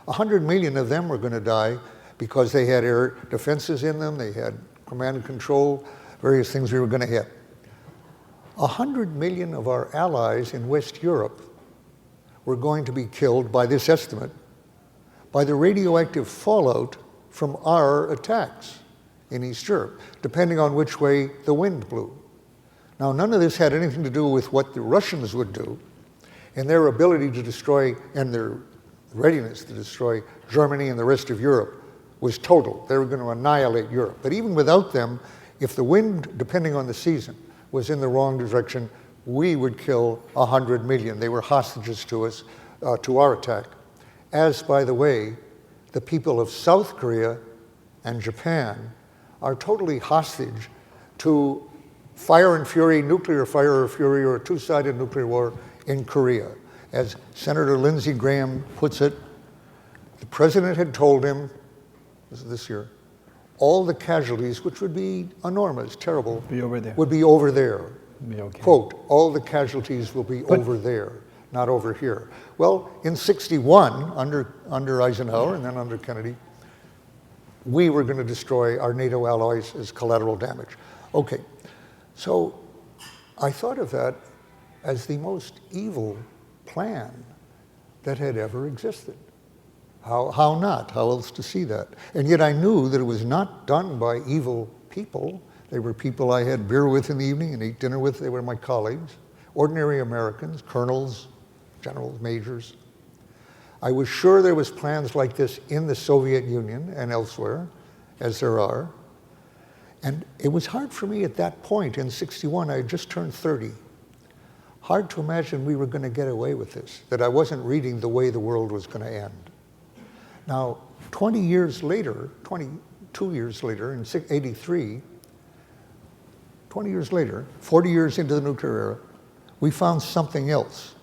100 million of them were going to die because they had air defenses in them, they had command and control, various things we were going to hit. 100 million of our allies in West Europe were going to be killed, by this estimate, by the radioactive fallout from our attacks in East Europe, depending on which way the wind blew. Now, none of this had anything to do with what the Russians would do and their ability to destroy, and their readiness to destroy Germany and the rest of Europe was total. They were going to annihilate Europe. But even without them, if the wind, depending on the season, was in the wrong direction, we would kill 100 million. They were hostages to us, to our attack. As, by the way, the people of South Korea and Japan are totally hostage to fire and fury, nuclear fire or fury, or a two-sided nuclear war in Korea. As Senator Lindsey Graham puts it, the president had told him, this year, all the casualties, which would be enormous, terrible, would be over there. Okay. Quote, all the casualties will be over there, not over here. Well, in 61, under Eisenhower and then under Kennedy, we were going to destroy our NATO allies as collateral damage. Okay, so I thought of that as the most evil plan that had ever existed. How not? How else to see that? And yet I knew that it was not done by evil people. They were people I had beer with in the evening and ate dinner with. They were my colleagues, ordinary Americans, colonels, generals, majors. I was sure there was plans like this in the Soviet Union and elsewhere, as there are. And it was hard for me at that point in 61, I had just turned 30. Hard to imagine we were going to get away with this, that I wasn't reading the way the world was going to end. Now, 22 years later, in 83, 20 years later, 40 years into the nuclear era, we found something else.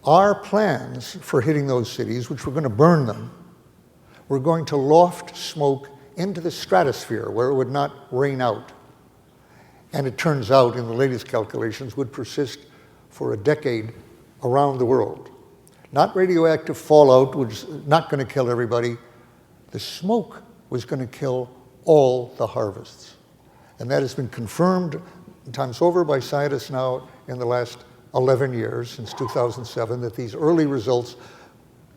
Our plans for hitting those cities, which were going to burn them, were going to loft smoke into the stratosphere where it would not rain out. And it turns out, in the latest calculations, would persist for a decade around the world. Not radioactive fallout, which is not going to kill everybody. The smoke was going to kill all the harvests. And that has been confirmed times over by scientists now in the last 11 years, since 2007, that these early results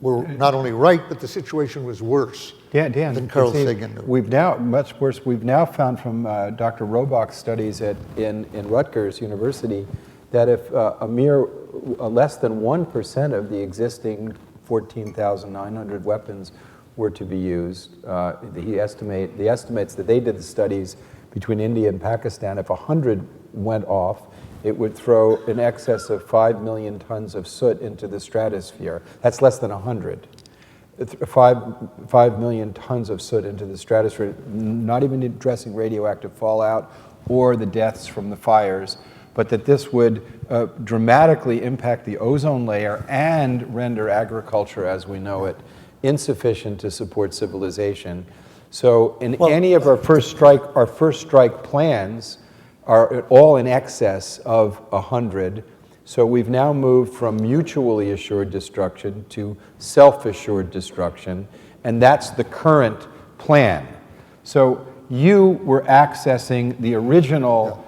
were not only right, but the situation was worse than Carl Sagan knew. We've now, much worse, we've now found from Dr. Robach's studies in Rutgers University that if a mere less than 1% of the existing 14,900 weapons were to be used. The estimates that they did the studies between India and Pakistan, if 100 went off, it would throw in excess of 5 million tons of soot into the stratosphere. That's less than 100. 5 million tons of soot into the stratosphere, not even addressing radioactive fallout or the deaths from the fires, but that this would dramatically impact the ozone layer and render agriculture as we know it insufficient to support civilization. So in any of our first strike plans are all in excess of 100. So we've now moved from mutually assured destruction to self-assured destruction, and that's the current plan. So you were accessing the original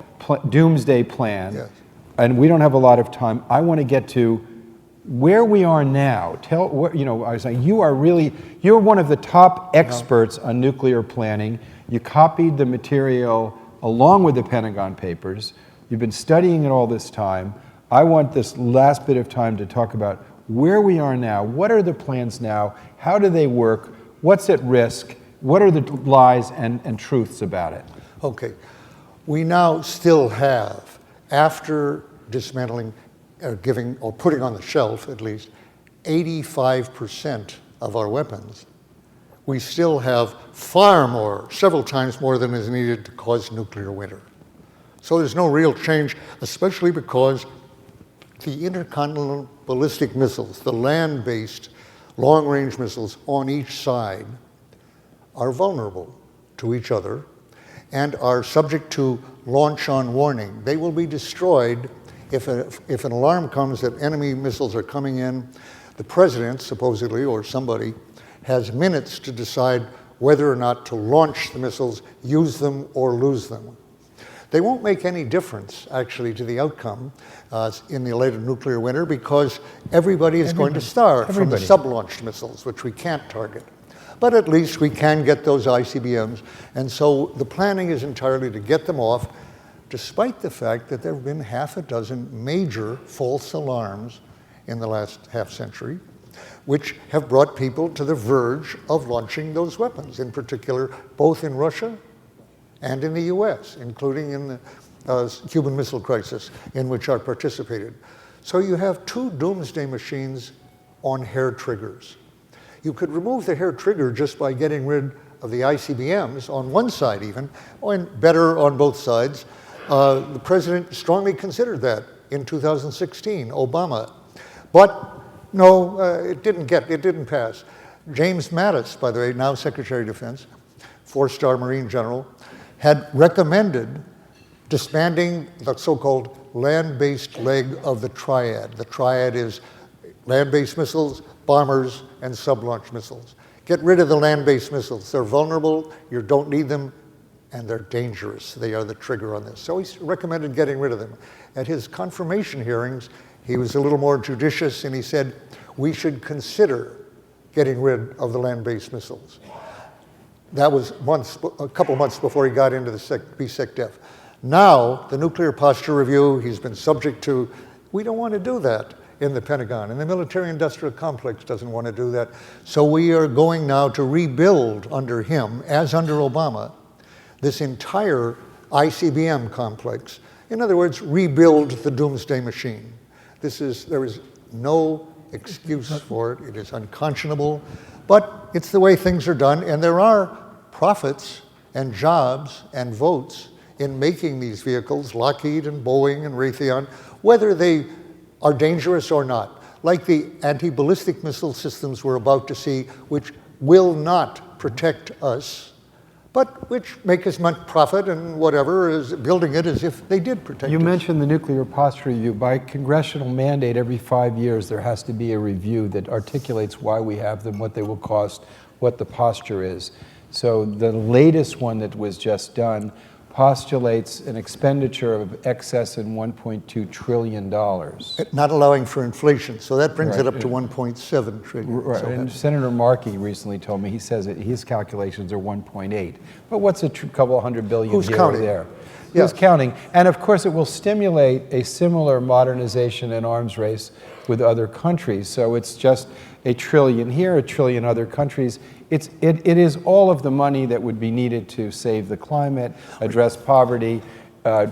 doomsday plan, Yes. and we don't have a lot of time. I want to get to where we are now. I was saying, you're one of the top experts on nuclear planning. You copied the material along with the Pentagon Papers. You've been studying it all this time. I want this last bit of time to talk about where we are now. What are the plans now? How do they work? What's at risk? What are the lies and truths about it? Okay. We now still have, after dismantling, giving, or putting on the shelf at least, 85% of our weapons, we still have far more, several times more than is needed to cause nuclear winter. So there's no real change, especially because the intercontinental ballistic missiles, the land-based long-range missiles on each side, are vulnerable to each other and are subject to launch on warning. They will be destroyed if an alarm comes that enemy missiles are coming in. The president, supposedly, or somebody, has minutes to decide whether or not to launch the missiles, use them, or lose them. They won't make any difference, actually, to the outcome in the later nuclear winter because everybody is going to starve from the sub-launched missiles, which we can't target. But at least we can get those ICBMs, and so the planning is entirely to get them off, despite the fact that there have been half a dozen major false alarms in the last half century, which have brought people to the verge of launching those weapons, in particular, both in Russia and in the US, including in the Cuban Missile Crisis, in which I participated. So you have two doomsday machines on hair triggers. You could remove the hair trigger just by getting rid of the ICBMs on one side even, or better on both sides. The president strongly considered that in 2016, Obama. But no, it didn't pass. James Mattis, by the way, now Secretary of Defense, 4-star Marine General, had recommended disbanding the so-called land-based leg of the triad. The triad is land-based missiles, bombers, and sub-launch missiles. Get rid of the land-based missiles. They're vulnerable, you don't need them, and they're dangerous. They are the trigger on this. So he recommended getting rid of them. At his confirmation hearings, he was a little more judicious, and he said, we should consider getting rid of the land-based missiles. That was a couple months before he got into the BSEC-DEF. Now, the nuclear posture review, he's been subject to, we don't want to do that in the Pentagon, and the military-industrial complex doesn't want to do that. So we are going now to rebuild under him, as under Obama, this entire ICBM complex. In other words, rebuild the doomsday machine. There is no excuse for it. It is unconscionable, but it's the way things are done, and there are profits and jobs and votes in making these vehicles, Lockheed and Boeing and Raytheon, whether they are dangerous or not, like the anti-ballistic missile systems we're about to see, which will not protect us, but which make as much profit and whatever as building it as if they did protect us. You mentioned the nuclear posture review. By congressional mandate, every 5 years there has to be a review that articulates why we have them, what they will cost, what the posture is. So the latest one that was just done postulates an expenditure of excess in $1.2 trillion. Not allowing for inflation, so that brings it up to 1.7 trillion. Right, So and Senator Markey recently told me, he says that his calculations are 1.8. But what's a couple $100 billion Who's here counting? or there? Yes. Who's counting? And of course it will stimulate a similar modernization and arms race with other countries. So it's just $1 trillion here, $1 trillion other countries. it is all of the money that would be needed to save the climate, address poverty,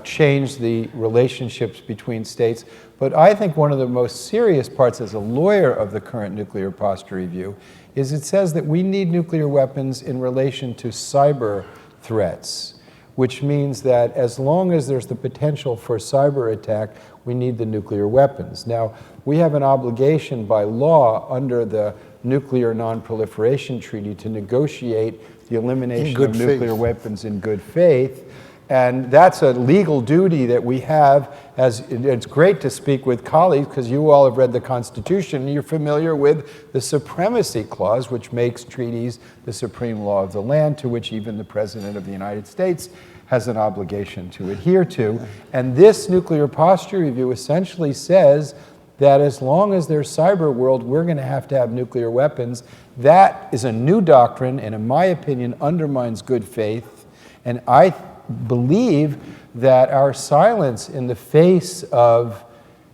change the relationships between states. But I think one of the most serious parts as a lawyer of the current nuclear posture review is it says that we need nuclear weapons in relation to cyber threats, which means that as long as there's the potential for cyber attack, we need the nuclear weapons. Now, we have an obligation by law under the Nuclear Non-Proliferation Treaty to negotiate the elimination of nuclear weapons in good faith. And that's a legal duty that we have. As it's great to speak with colleagues because you all have read the Constitution and you're familiar with the Supremacy Clause, which makes treaties the supreme law of the land, to which even the President of the United States has an obligation to adhere to. And this nuclear posture review essentially says that as long as there's cyber world, we're going to have nuclear weapons. That is a new doctrine, and in my opinion, undermines good faith. And I believe that our silence in the face of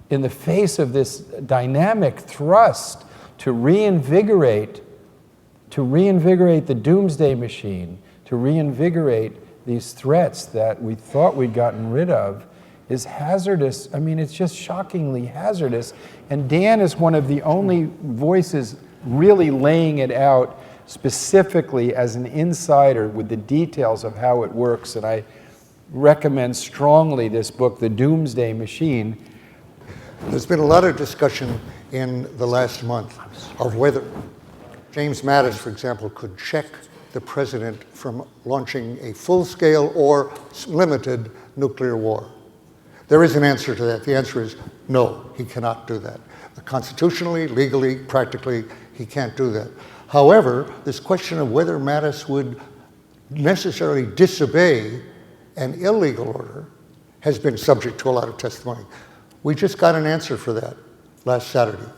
this dynamic thrust to reinvigorate the doomsday machine, to reinvigorate these threats that we thought we'd gotten rid of, is hazardous. I mean, it's just shockingly hazardous. And Dan is one of the only voices really laying it out specifically as an insider with the details of how it works. And I recommend strongly this book, The Doomsday Machine. There's been a lot of discussion in the last month of whether James Mattis, for example, could check the president from launching a full-scale or limited nuclear war. There is an answer to that. The answer is no, he cannot do that. Constitutionally, legally, practically, he can't do that. However, this question of whether Mattis would necessarily disobey an illegal order has been subject to a lot of testimony. We just got an answer for that last Saturday.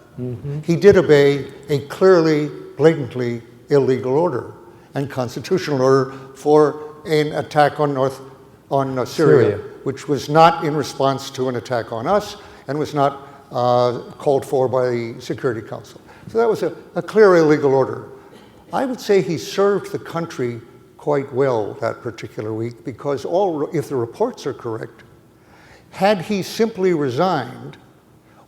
He did obey a clearly, blatantly illegal order and constitutional order for an attack on Syria, which was not in response to an attack on us and was not called for by the Security Council. So that was a clear illegal order. I would say he served the country quite well that particular week because if the reports are correct, had he simply resigned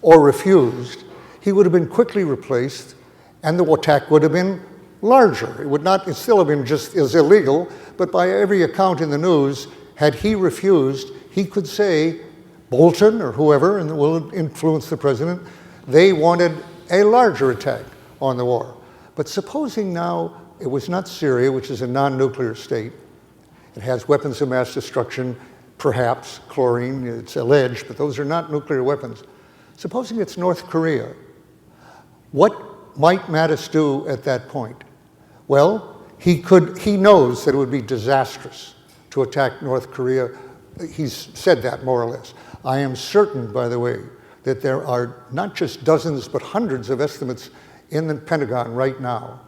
or refused, he would have been quickly replaced and the attack would have been larger. It would not still have been just as illegal, but by every account in the news, had he refused, he could say, Bolton or whoever, and will influence the president, they wanted a larger attack on the war. But supposing now it was not Syria, which is a non-nuclear state, it has weapons of mass destruction, perhaps chlorine, it's alleged, but those are not nuclear weapons. Supposing it's North Korea, what might Mattis do at that point? Well, he knows that it would be disastrous to attack North Korea. He's said that more or less. I am certain, by the way, that there are not just dozens, but hundreds of estimates in the Pentagon right now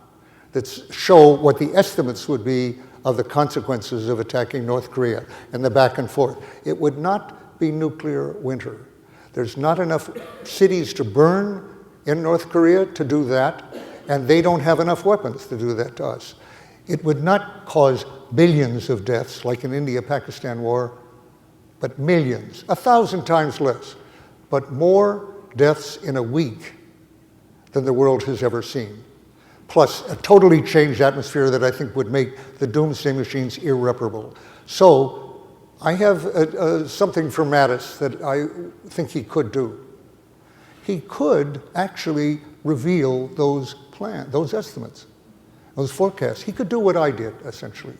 that show what the estimates would be of the consequences of attacking North Korea and the back and forth. It would not be nuclear winter. There's not enough cities to burn in North Korea to do that, and they don't have enough weapons to do that to us. It would not cause billions of deaths like in India-Pakistan war, but millions, 1,000 times less, but more deaths in a week than the world has ever seen. Plus a totally changed atmosphere that I think would make the doomsday machines irreparable. So I have something for Mattis that I think he could do. He could actually reveal those plans, those estimates, those forecasts. He could do what I did, essentially.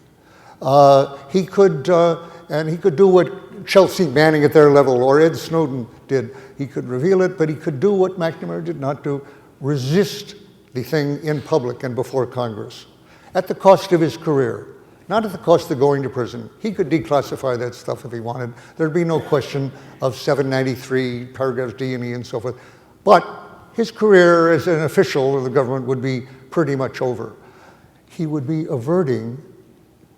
He could do what Chelsea Manning at their level or Ed Snowden did. He could reveal it, but he could do what McNamara did not do, resist the thing in public and before Congress, at the cost of his career, not at the cost of going to prison. He could declassify that stuff if he wanted. There'd be no question of 793, paragraphs D and E and so forth. But his career as an official of the government would be pretty much over. He would be averting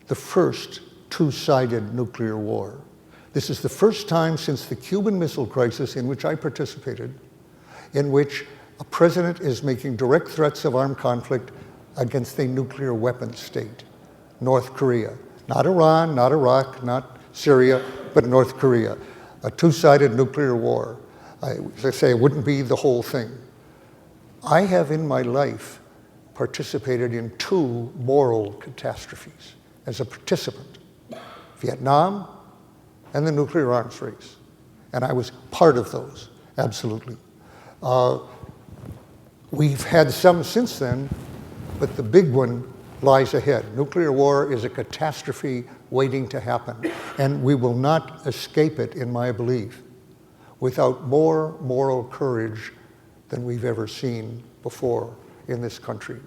the first two-sided nuclear war. This is the first time since the Cuban Missile Crisis in which I participated, in which a president is making direct threats of armed conflict against a nuclear weapons state, North Korea. Not Iran, not Iraq, not Syria, but North Korea. A two-sided nuclear war. As I say, it wouldn't be the whole thing. I have in my life participated in 2 moral catastrophes as a participant. Vietnam and the nuclear arms race. And I was part of those, absolutely. We've had some since then, but the big one lies ahead. Nuclear war is a catastrophe waiting to happen, and we will not escape it, in my belief, without more moral courage than we've ever seen before in this country.